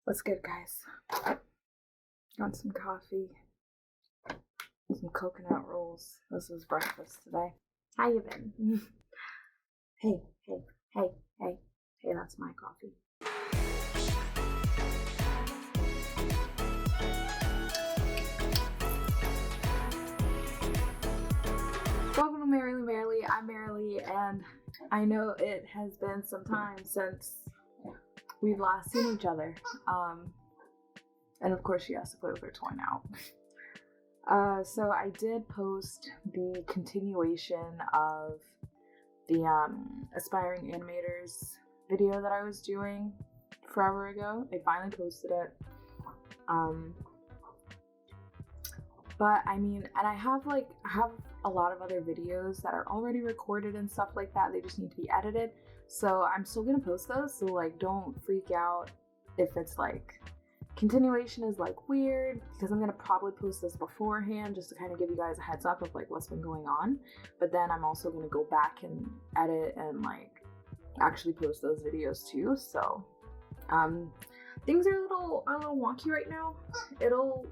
What's good, guys? Got some coffee, some coconut rolls. This is breakfast today. How you been? Hey, that's my coffee. Welcome to MerrilyMaralee. I'm Merrilee, and I know it has been some time since we've last seen each other. And of course she has to play with her toy now. So I did post the continuation of the aspiring animators video that I was doing forever ago. I finally posted it. But I mean, and I have a lot of other videos that are already recorded and stuff like that. They just need to be edited. So I'm still gonna post those. So don't freak out if it's continuation is weird, because I'm gonna probably post this beforehand just to kind of give you guys a heads up of what's been going on. But then I'm also gonna go back and edit and actually post those videos too. So things are a little wonky right now. It'll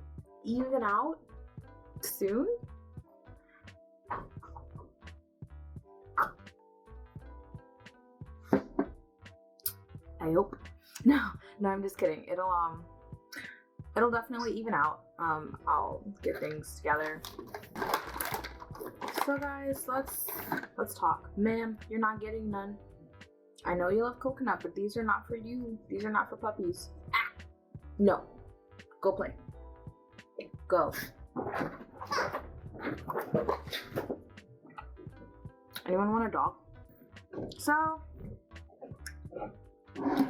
even out soon. I hope. No, I'm just kidding. It'll definitely even out. I'll get things together. So guys, let's talk. Ma'am, you're not getting none. I know you love coconut, but these are not for you. These are not for puppies. Ah! No. Go play. Go. Anyone want a dog? So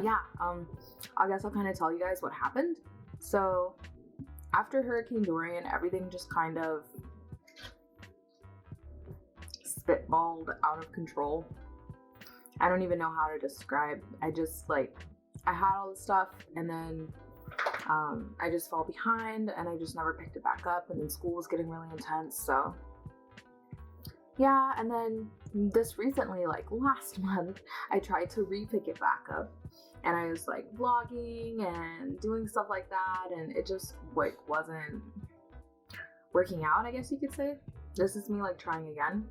yeah, I guess I'll kind of tell you guys what happened. So after Hurricane Dorian, everything just kind of spitballed out of control. I don't even know how to describe. I just I had all this stuff, and then I just fell behind, and I just never picked it back up, and then school was getting really intense. So yeah, and then this recently, last month, I tried to re-pick it back up, and I was vlogging and doing stuff like that, and it just wasn't working out, I guess you could say. This is me trying again.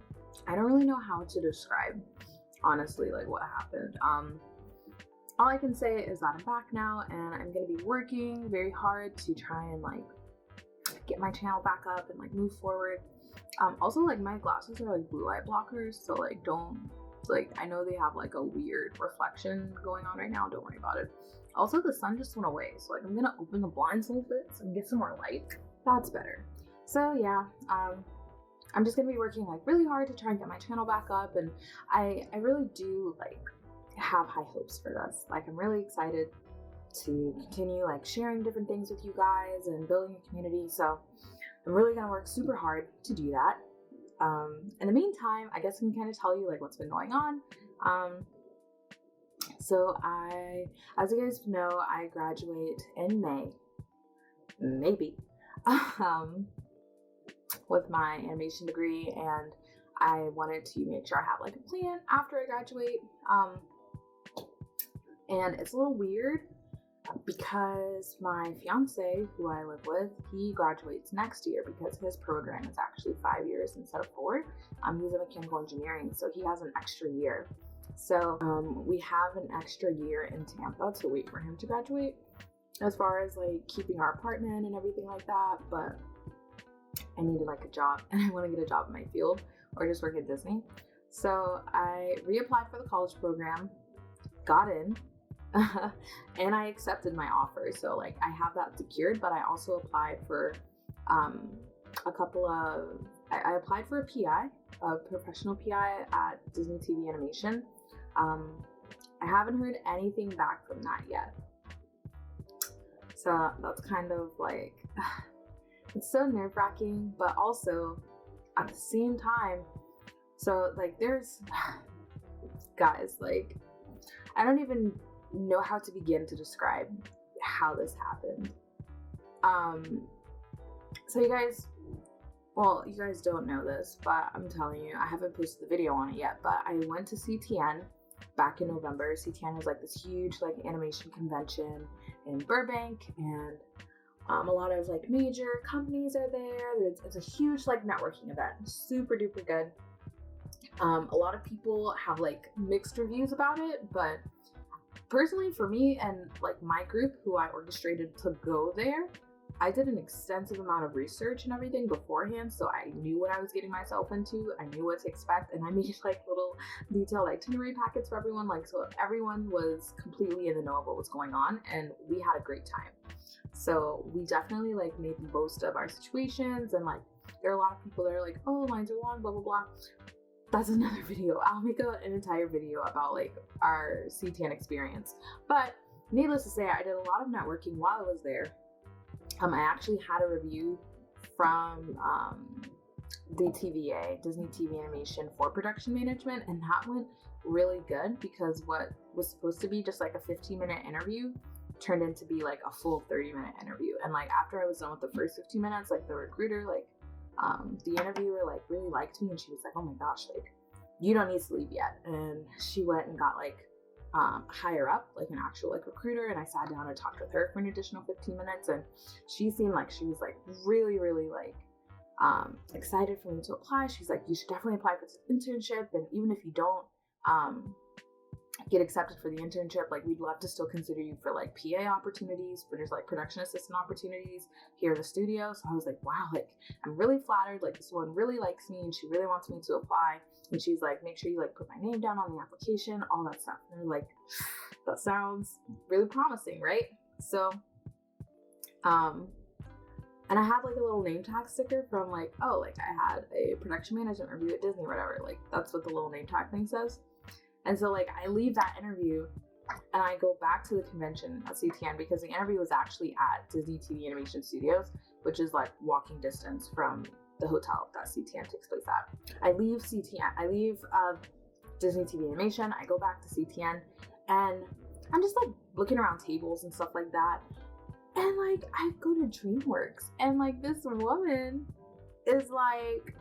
I don't really know how to describe, honestly, what happened. All I can say is that I'm back now, and I'm gonna be working very hard to try and get my channel back up and move forward. Also, my glasses are blue light blockers, so don't I know they have a weird reflection going on right now. Don't worry about it. Also, the sun just went away, so I'm gonna open the blinds a little bit so I can get some more light. That's better. So yeah, I'm just gonna be working really hard to try and get my channel back up, and I really do have high hopes for this. I'm really excited to continue sharing different things with you guys and building a community. So I'm really gonna work super hard to do that. In the meantime, I guess I can kind of tell you what's been going on. So as you guys know, I graduate in May, maybe, with my animation degree, and I wanted to make sure I have a plan after I graduate. And it's a little weird because my fiance, who I live with, he graduates next year because his program is actually 5 years instead of 4. He's in mechanical engineering, so he has an extra year. So we have an extra year in Tampa to wait for him to graduate, as far as keeping our apartment and everything like that. But I needed a job, and I want to get a job in my field or just work at Disney. So I reapplied for the college program, got in, and I accepted my offer. So I have that secured, but I also applied for a couple of, I applied for a PI, a professional PI at Disney TV Animation. I haven't heard anything back from that yet. So that's kind of it's so nerve-wracking, but also at the same time, so there's, guys, I don't even know how to begin to describe how this happened. So you guys don't know this, but I'm telling you, I haven't posted the video on it yet, but I went to CTN back in November. CTN is like this huge like animation convention in Burbank, and a lot of like major companies are there. It's a huge like networking event, super duper good. A lot of people have like mixed reviews about it, but personally for me and like my group who I orchestrated to go there, I did an extensive amount of research and everything beforehand, so I knew what I was getting myself into. I knew what to expect, and I made like little detailed itinerary packets for everyone, like so everyone was completely in the know of what was going on, and we had a great time. So we definitely like made the most of our situations, and like there are a lot of people that are like, oh, lines are long, blah blah blah. That's another video. I'll make an entire video about like our CTN experience. But needless to say, I did a lot of networking while I was there. I actually had a review from the TVA, Disney TV Animation, for production management, and that went really good because what was supposed to be just like a 15-minute interview turned into be like a full 30-minute interview. And like after I was done with the first 15 minutes, like the recruiter, like the interviewer, like really liked me, and she was like, oh my gosh, like you don't need to leave yet. And she went and got like higher up, like an actual like recruiter, and I sat down and talked with her for an additional 15 minutes, and she seemed like she was like really like excited for me to apply. She's like, you should definitely apply for this internship, and even if you don't get accepted for the internship, like we'd love to still consider you for like PA opportunities, for just like production assistant opportunities here at the studio. So I was like, wow, like I'm really flattered, like this one really likes me and she really wants me to apply. And she's like, make sure you like put my name down on the application, all that stuff. And I'm like, that sounds really promising, right? So and I had like a little name tag sticker from like, oh, like I had a production management review at Disney or whatever, like that's what the little name tag thing says. And so like I leave that interview and I go back to the convention at CTN, because the interview was actually at Disney TV Animation Studios, which is like walking distance from the hotel that CTN takes place at. I leave Disney TV Animation, I go back to CTN, and I'm just like looking around tables and stuff like that. And like I go to DreamWorks, and like this woman is like,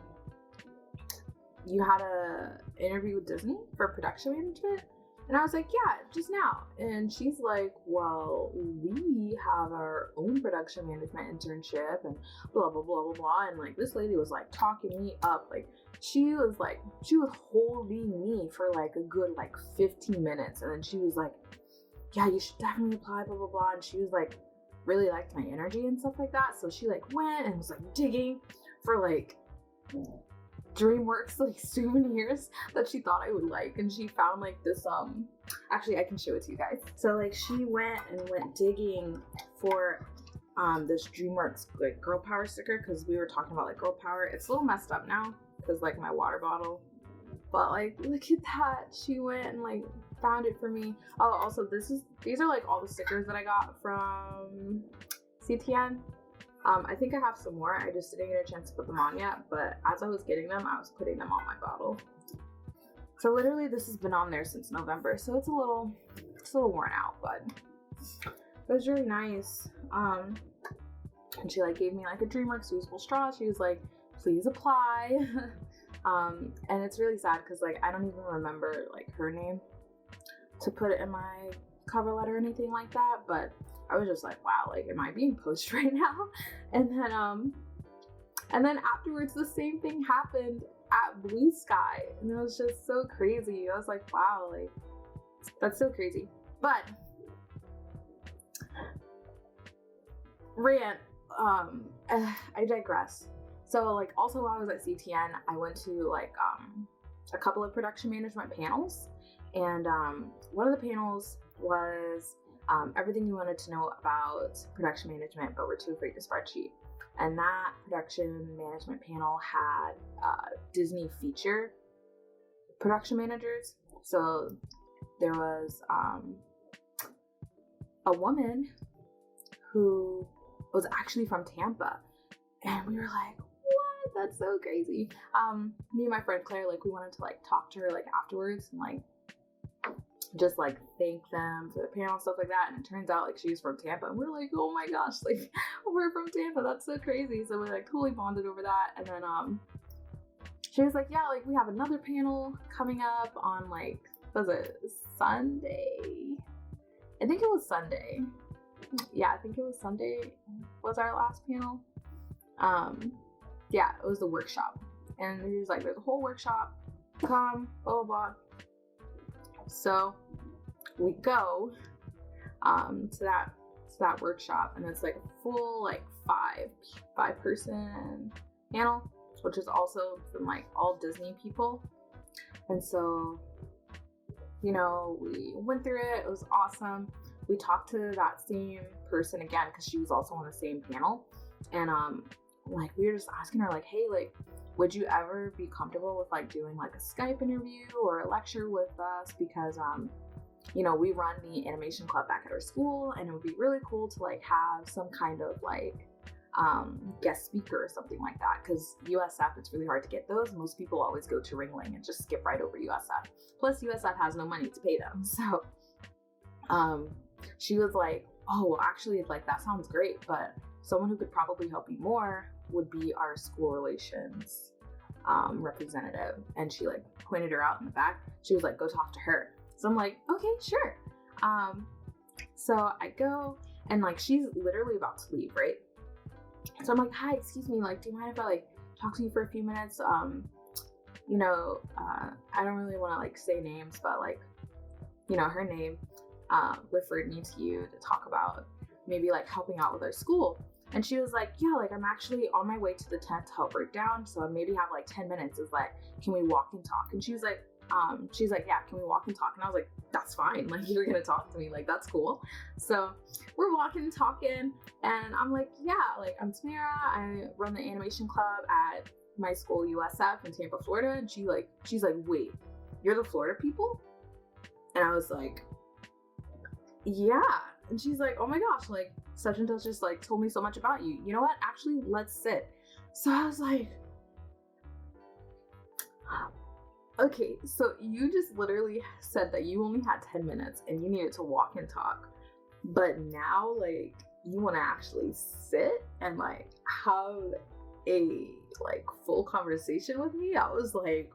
you had a interview with Disney for production management? And I was like, yeah, just now. And she's like, well, we have our own production management internship and blah, blah, blah, blah, blah. And like, this lady was like talking me up. Like, she was holding me for like a good like 15 minutes. And then she was like, yeah, you should definitely apply, blah, blah, blah. And she was like, really liked my energy and stuff like that. So she like went and was like digging for like DreamWorks like souvenirs that she thought I would like, and she found like this actually I can show it to you guys. So like she went digging for this DreamWorks like girl power sticker, because we were talking about like girl power. It's a little messed up now because like my water bottle, but like look at that, she went and like found it for me. Oh, also these are like all the stickers that I got from CTN. I think I have some more. I just didn't get a chance to put them on yet, but as I was getting them, I was putting them on my bottle. So literally this has been on there since November, so it's a little worn out, but it was really nice. And she like gave me like a DreamWorks reusable straw. She was like, please apply. And it's really sad because like I don't even remember like her name to put it in my cover letter or anything like that, but I was just like, wow, like am I being pushed right now? And then afterwards the same thing happened at Blue Sky, and it was just so crazy. I was like, wow, like that's so crazy. But rant, I digress. So like also while I was at CTN, I went to like a couple of production management panels, and one of the panels was everything you wanted to know about production management but were too afraid to spreadsheet. And that production management panel had Disney feature production managers. So there was a woman who was actually from Tampa, and we were like, what? That's so crazy. Me and my friend Claire, like we wanted to like talk to her like afterwards and like just like thank them for the panel and stuff like that, and it turns out like she's from Tampa, and we're like, oh my gosh, like we're from Tampa, that's so crazy. So we like totally bonded over that. And then she was like, yeah, like we have another panel coming up on like was it Sunday? I think it was Sunday. Yeah, I think it was Sunday was our last panel. Yeah, it was the workshop. And he was like, there's a whole workshop, come, blah, blah, blah. So we go to that workshop, and it's like a full like five person panel, which is also from like all Disney people. And so, you know, we went through it. It was awesome. We talked to that same person again because she was also on the same panel. And like we were just asking her like, hey, like, would you ever be comfortable with like doing like a Skype interview or a lecture with us? Because you know, we run the animation club back at our school, and it would be really cool to like have some kind of like guest speaker or something like that, because USF, it's really hard to get those. Most people always go to Ringling and just skip right over USF. Plus USF has no money to pay them. So she was like, oh, well, actually, like that sounds great, but someone who could probably help you more would be our school relations representative. And she like pointed her out in the back. She was like, go talk to her. So I'm like, okay, sure. So I go, and like she's literally about to leave, right? So I'm like, hi, excuse me, like, do you mind if I like talk to you for a few minutes? You know, I don't really want to like say names, but like, you know, her name referred me to you to talk about maybe like helping out with our school. And she was like, yeah, like I'm actually on my way to the tent to help break down, so I maybe have like 10 minutes. Is like, can we walk and talk? And she was like, yeah, can we walk and talk? And I was like, that's fine. Like, you're gonna talk to me, like that's cool. So we're walking and talking, and I'm like, yeah, like I'm Tamara. I run the animation club at my school, USF in Tampa, Florida. And she's like, wait, you're the Florida people? And I was like, yeah. And she's like, oh my gosh, like such and such just like told me so much about you. You know what? Actually, let's sit. So I was like, okay, so you just literally said that you only had 10 minutes and you needed to walk and talk. But now, like, you want to actually sit and like have a like full conversation with me? I was like,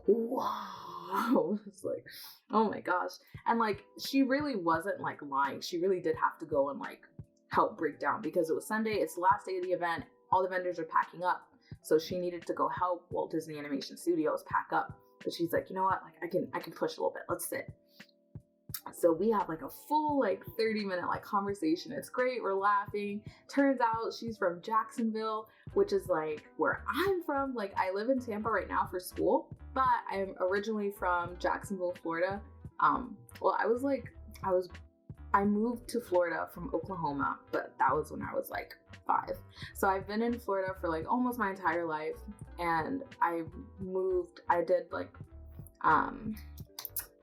wow. I was like, oh my gosh. And like, she really wasn't like lying. She really did have to go and like help break down, because it was Sunday. It's the last day of the event. All the vendors are packing up. So she needed to go help Walt Disney Animation Studios pack up. But she's like, you know what? Like I can push a little bit. Let's sit. So we have like a full like 30-minute like conversation. It's great. We're laughing. Turns out she's from Jacksonville, which is like where I'm from. Like I live in Tampa right now for school, but I'm originally from Jacksonville, Florida. Well, I moved to Florida from Oklahoma, but that was when I was like 5. So I've been in Florida for like almost my entire life, and I did like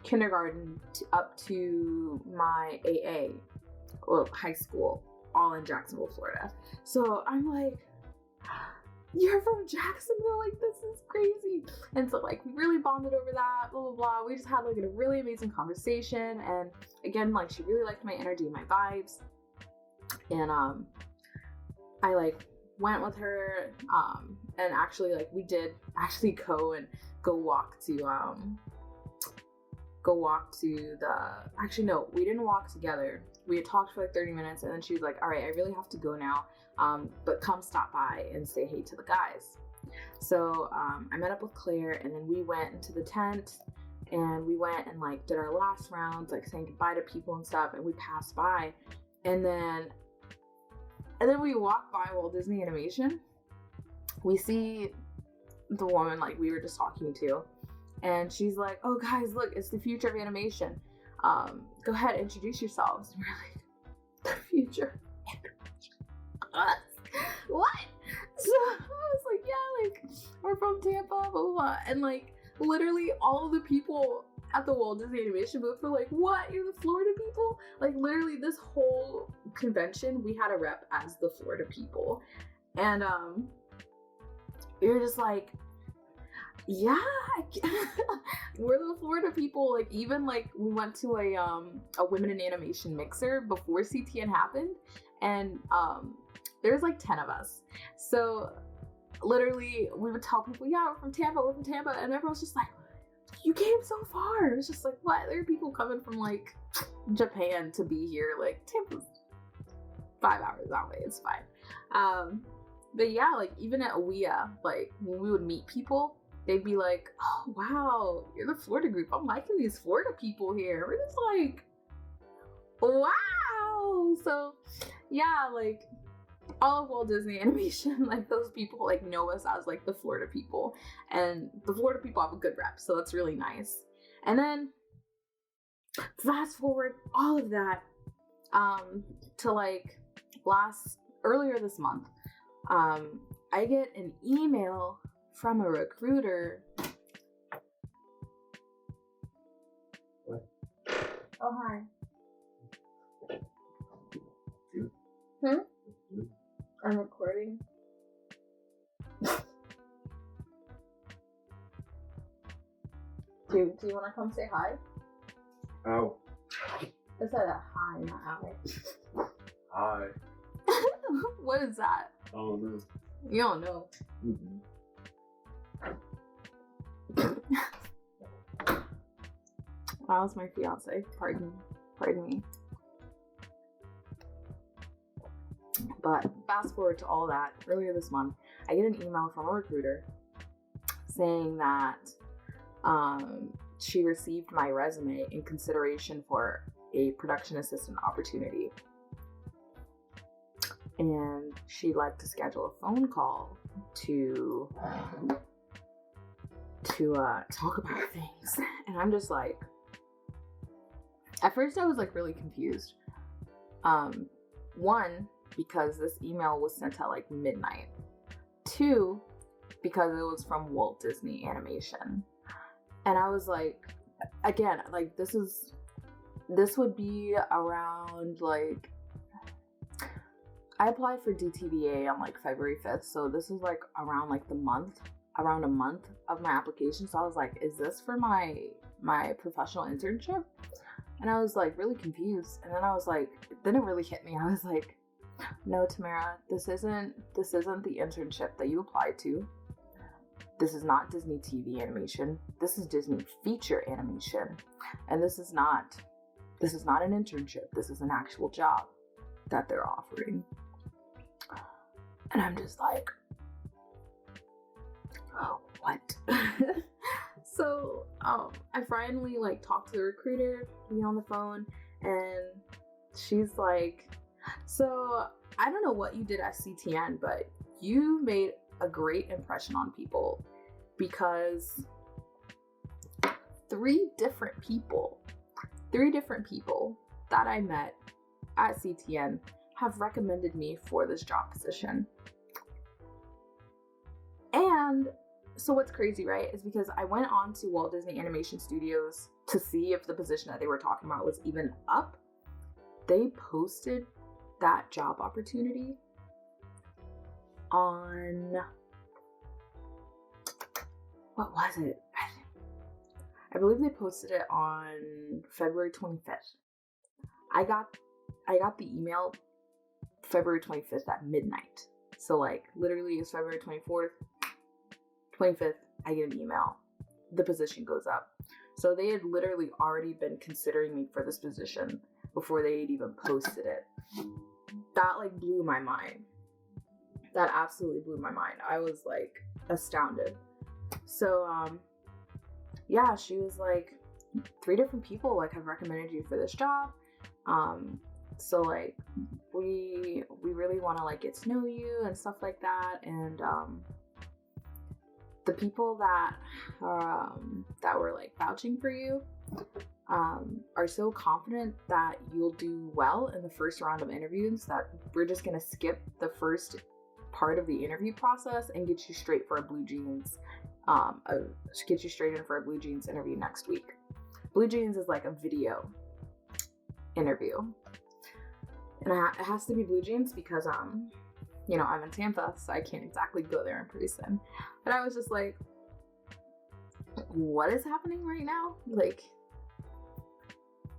kindergarten up to my AA, well, high school, all in Jacksonville, Florida. So I'm like, you're from Jacksonville? Like, this is crazy. And so like we really bonded over that, blah, blah, blah. We just had like a really amazing conversation. And again, like she really liked my energy, my vibes. And I like went with her, and actually like we did actually go walk to actually no, we didn't walk together. We had talked for like 30 minutes, and then she was like, all right, I really have to go now, but come stop by and say hey to the guys. So I met up with Claire, and then we went into the tent, and we went and like did our last rounds, like saying goodbye to people and stuff, and we passed by, and then we walked by Walt Disney Animation. We see the woman like we were just talking to, and she's like, oh guys, look, it's the future of animation. Go ahead, introduce yourselves. And we're like, the future of animation? What? So I was like, yeah, like we're from Tampa, blah, blah, blah. And like literally all of the people at the Walt Disney Animation booth were like, what? You're the Florida people? Like literally this whole convention, we had a rep as the Florida people. And we were just like, yeah, we're the Florida people. Like even like we went to a women in animation mixer before CTN happened, and there's like 10 of us. So literally we would tell people, yeah, we're from Tampa, and everyone's just like, you came so far. It was just like, what? There are people coming from like Japan to be here. Like Tampa's 5 hours that way. It's fine. But yeah, like even at WEA, like when we would meet people, they'd be like, oh wow, you're the Florida group. I'm liking these Florida people here. We're just like, wow. So yeah, like all of Walt Disney Animation, like those people like know us as like the Florida people, and the Florida people have a good rep, so that's really nice. And then fast forward all of that to like earlier this month, I get an email from a recruiter. What? Oh, hi. I'm recording. Do you want to come say hi? Ow. I said a hi, not ow. Hi. What is that? I don't know. You don't know. That was my fiance. Pardon me. But fast forward to all that, earlier this month, I get an email from a recruiter saying that she received my resume in consideration for a production assistant opportunity. And she'd like to schedule a phone call to talk about things. And I'm just like, at first I was like really confused. One, because this email was sent at like midnight. Two, because it was from Walt Disney Animation. And I was like, again, like this would be around like, I applied for DTVA on like February 5th. So this is like around like around a month of my application. So I was like, is this for my professional internship? And I was like really confused. And then I was like, then it really hit me. I was like, no, Tamara, this isn't the internship that you applied to. This is not Disney TV animation. This is Disney feature animation. And this is not an internship. This is an actual job that they're offering. And I'm just like, what? So I finally like talked to the recruiter, on the phone, and she's like, so I don't know what you did at CTN, but you made a great impression on people, because three different people that I met at CTN have recommended me for this job position. And so what's crazy, right, is because I went on to Walt Disney Animation Studios to see if the position that they were talking about was even up. They posted that job opportunity on, what was it? I believe they posted it on February 25th. I got the email February 25th at midnight. So like literally it's February 24th, 25th, I get an email. The position goes up. So they had literally already been considering me for this position before they had even posted it. That like blew my mind. That absolutely blew my mind. I was like astounded. So yeah, she was like, 3 different people like have recommended you for this job. So like we really want to like get to know you and stuff like that. And the people that were like vouching for you are so confident that you'll do well in the first round of interviews that we're just gonna skip the first part of the interview process and get you straight for a Blue Jeans get you straight in for a Blue Jeans interview next week. Blue Jeans is like a video interview, and it has to be Blue Jeans because I'm in Tampa, so I can't exactly go there in person. But I was just like, what is happening right now? Like,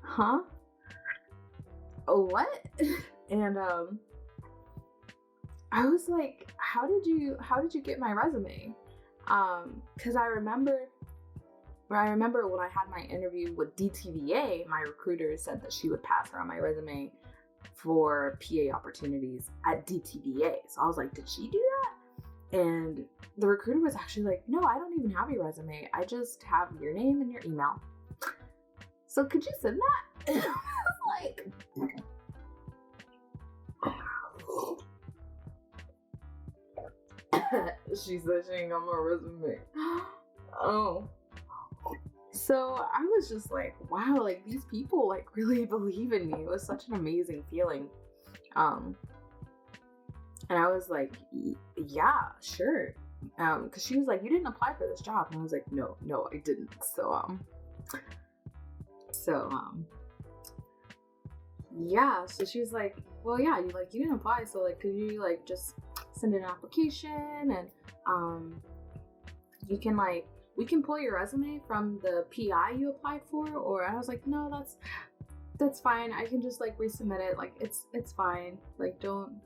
huh? What? And I was like, how did you get my resume? Because I remember But I remember when I had my interview with DTVA, my recruiter said that she would pass around my resume for PA opportunities at DTVA. So I was like, did she do that? And the recruiter was actually like, no, I don't even have your resume. I just have your name and your email. So could you send that? And I was like, she said she ain't got my resume. Oh. So I was just like, wow, like these people like really believe in me. It was such an amazing feeling. And I was like, yeah, sure. Cause she was like, you didn't apply for this job. And I was like, no, I didn't. Yeah. So she was like, well, yeah, you didn't apply. So like, could you like just send in an application and, we can pull your resume from the PI you applied for, or I was like, no, that's fine. I can just like resubmit it. Like it's fine. Like don't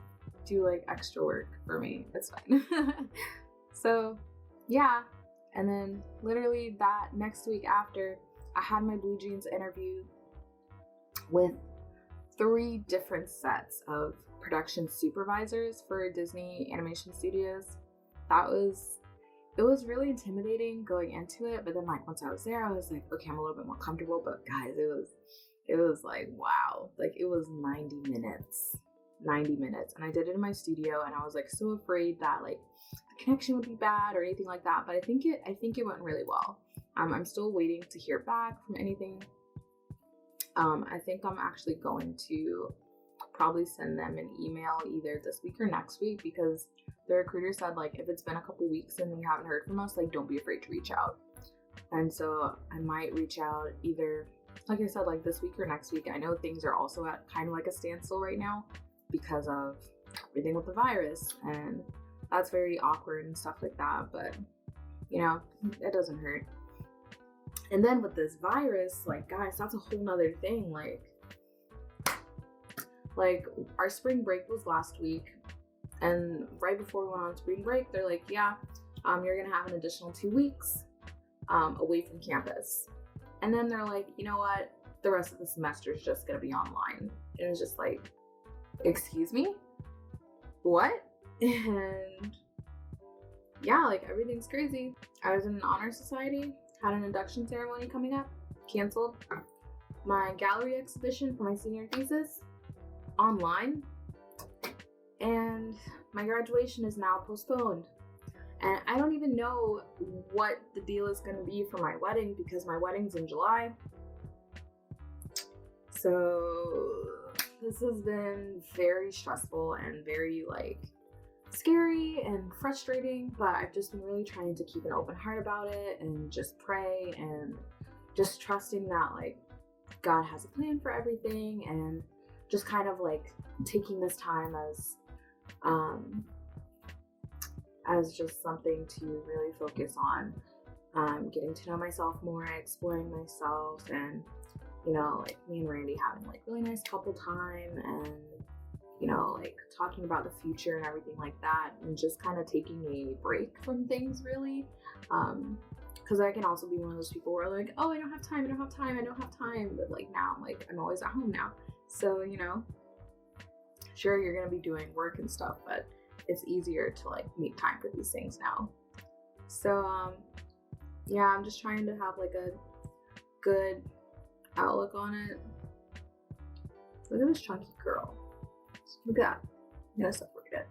do like extra work for me. It's fine. So yeah. And then literally that next week after, I had my Blue Jeans interview with 3 different sets of production supervisors for Disney Animation Studios. It was really intimidating going into it, but then like once I was there, I was like, okay, I'm a little bit more comfortable. But guys, it was like, wow, like it was 90 minutes, and I did it in my studio, and I was like so afraid that like the connection would be bad or anything like that. But I think it went really well. I'm still waiting to hear back from anything. I think I'm actually going to probably send them an email either this week or next week, because the recruiter said like if it's been a couple weeks and you haven't heard from us, like don't be afraid to reach out. And so I might reach out either, like I said, like this week or next week. I know things are also at kind of like a standstill right now because of everything with the virus, and that's very awkward and stuff like that, but you know, it doesn't hurt. And then with this virus, like guys, that's a whole nother thing. Like our spring break was last week, and right before we went on spring break, they're like, yeah, you're gonna have an additional 2 weeks away from campus. And then they're like, you know what, the rest of the semester is just gonna be online. And it's just like, excuse me, what? And yeah, like everything's crazy. I was in an honor society, had an induction ceremony coming up, canceled. My gallery exhibition for my senior thesis, online. And my graduation is now postponed. And I don't even know what the deal is going to be for my wedding, because my wedding's in July. So this has been very stressful and very like scary and frustrating, but I've just been really trying to keep an open heart about it and just pray and just trusting that like God has a plan for everything, and just kind of like taking this time as just something to really focus on, getting to know myself more, exploring myself, and you know, like me and Randy having like really nice couple time, and you know, like talking about the future and everything like that, and just kind of taking a break from things really, because I can also be one of those people where like, oh, I don't have time, but like now I'm always at home now, so you know, sure, you're gonna be doing work and stuff, but it's easier to like make time for these things now. So yeah, I'm just trying to have like a good outlook on it. Look at this chunky girl. Look at that. I'm gonna separate it.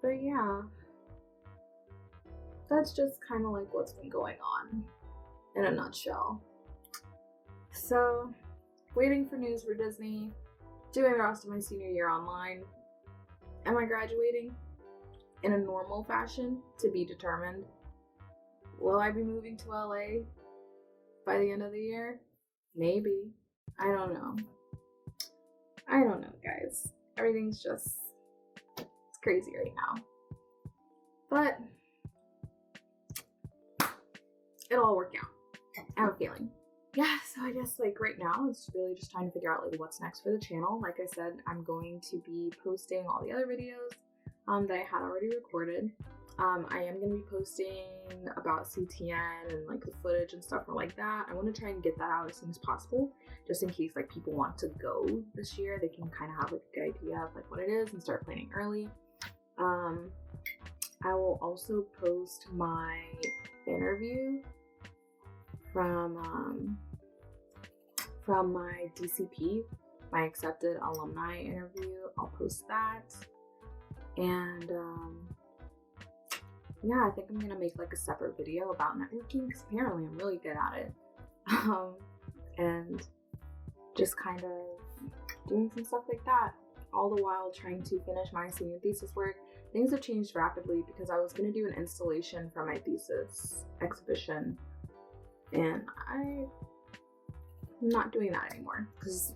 But yeah, that's just kind of like what's been going on in a nutshell. So, waiting for news for Disney, doing the rest of my senior year online. Am I graduating in a normal fashion? To be determined. Will I be moving to LA by the end of the year? Maybe. I don't know. Guys. Everything's just, it's crazy right now. But it'll all work out. I have a feeling. Yeah, so I guess like right now it's really just trying to figure out like what's next for the channel. Like I said, I'm going to be posting all the other videos that I had already recorded. I am going to be posting about CTN and like the footage and stuff like that. I want to try and get that out as soon as possible, just in case like people want to go this year. They can kind of have like a good idea of like what it is and start planning early. I will also post my interview from my DCP, my accepted alumni interview. I'll post that. And yeah, I think I'm gonna make like a separate video about networking because apparently I'm really good at it. And just kind of doing some stuff like that, all the while trying to finish my senior thesis work. Things have changed rapidly because I was gonna do an installation for my thesis exhibition, and I'm not doing that anymore because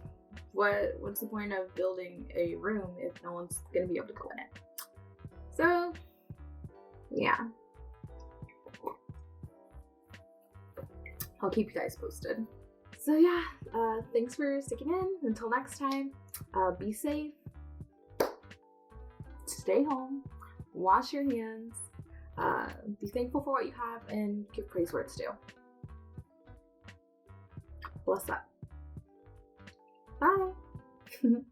what's the point of building a room if no one's gonna be able to go in it? So yeah, I'll keep you guys posted. So yeah, thanks for sticking in. Until next time, be safe, stay home, wash your hands, be thankful for what you have, and give praise where it's due. Bless up. Bye.